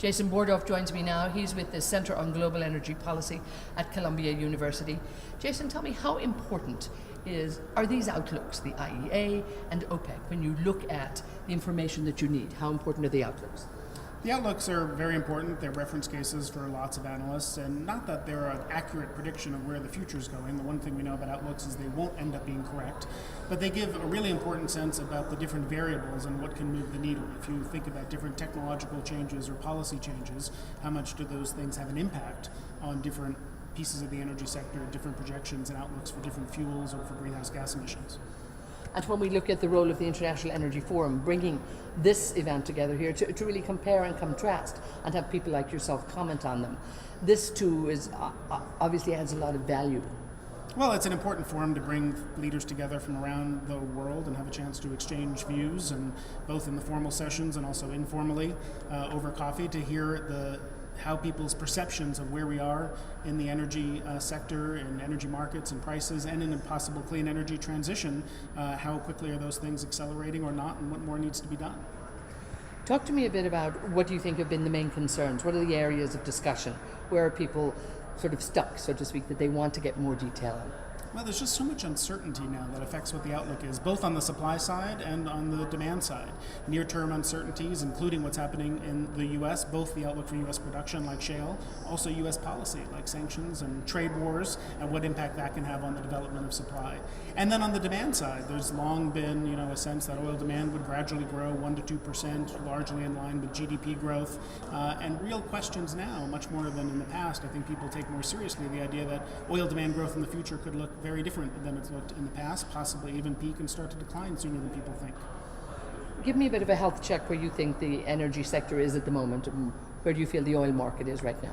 Jason Bordoff joins me now. He's with the Centre on Global Energy Policy at Columbia University. Jason, tell me, how important are these outlooks, the IEA and OPEC, when you look at the information that you need? How important are the outlooks? The outlooks are very important. They're reference cases for lots of analysts, and not that they're an accurate prediction of where the future is going. The one thing we know about outlooks is they won't end up being correct, but they give a really important sense about the different variables and what can move the needle. If you think about different technological changes or policy changes, how much do those things have an impact on different pieces of the energy sector, different projections and outlooks for different fuels or for greenhouse gas emissions? And when we look at the role of the International Energy Forum, bringing this event together here to really compare and contrast and have people like yourself comment on them, this too is obviously adds a lot of value. Well, it's an important forum to bring leaders together from around the world and have a chance to exchange views, and both in the formal sessions and also informally over coffee, to hear how people's perceptions of where we are in the energy sector, in energy markets and prices, and in a possible clean energy transition, how quickly are those things accelerating or not, and what more needs to be done. Talk to me a bit about what you think have been the main concerns. What are the areas of discussion? Where are people sort of stuck, so to speak, that they want to get more detail on? Well, there's just so much uncertainty now that affects what the outlook is, both on the supply side and on the demand side. Near-term uncertainties, including what's happening in the U.S., both the outlook for U.S. production, like shale, also U.S. policy, like sanctions and trade wars, and what impact that can have on the development of supply. And then on the demand side, there's long been, a sense that oil demand would gradually grow 1% to 2%, largely in line with GDP growth. And real questions now, much more than in the past. I think people take more seriously the idea that oil demand growth in the future could look very different than it's looked in the past, possibly even peak and start to decline sooner than people think. Give me a bit of a health check where you think the energy sector is at the moment, and where do you feel the oil market is right now?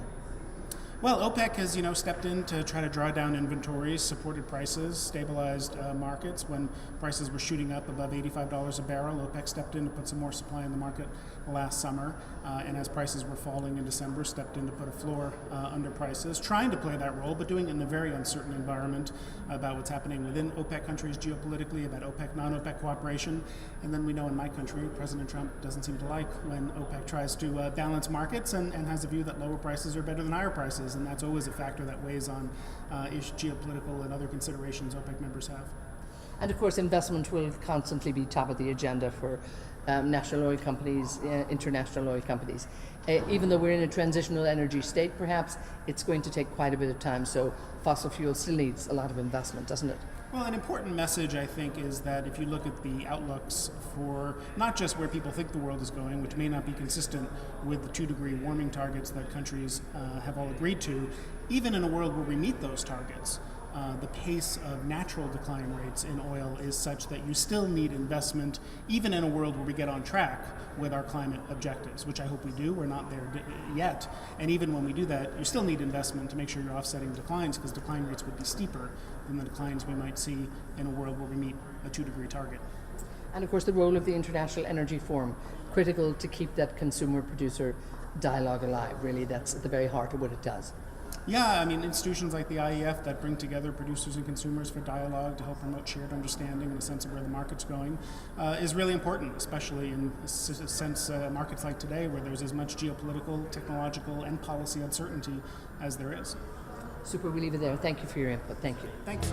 Well, OPEC has, stepped in to try to draw down inventories, supported prices, stabilized markets. When prices were shooting up above $85 a barrel, OPEC stepped in to put some more supply in the market last summer, and as prices were falling in December, stepped in to put a floor under prices, trying to play that role, but doing it in a very uncertain environment about what's happening within OPEC countries geopolitically, about OPEC, non-OPEC cooperation. And then we know in my country, President Trump doesn't seem to like when OPEC tries to balance markets and has a view that lower prices are better than higher prices. And that's always a factor that weighs on geopolitical and other considerations OPEC members have. And of course, investment will constantly be top of the agenda for national oil companies, international oil companies. Even though we're in a transitional energy state, perhaps, it's going to take quite a bit of time. So fossil fuel still needs a lot of investment, doesn't it? Well, an important message, I think, is that if you look at the outlooks for not just where people think the world is going, which may not be consistent with the 2-degree warming targets that countries have all agreed to, even in a world where we meet those targets, the pace of natural decline rates in oil is such that you still need investment, even in a world where we get on track with our climate objectives, which I hope we do. We're not there yet. And even when we do that, you still need investment to make sure you're offsetting declines, because decline rates would be steeper than the declines we might see in a world where we meet a 2-degree target. And of course, the role of the International Energy Forum, critical to keep that consumer-producer dialogue alive. Really, that's at the very heart of what it does. Yeah, institutions like the IEF that bring together producers and consumers for dialogue to help promote shared understanding and a sense of where the market's going is really important, especially in a sense markets like today, where there's as much geopolitical, technological, and policy uncertainty as there is. Super, we'll leave it there. Thank you for your input. Thank you. Thanks.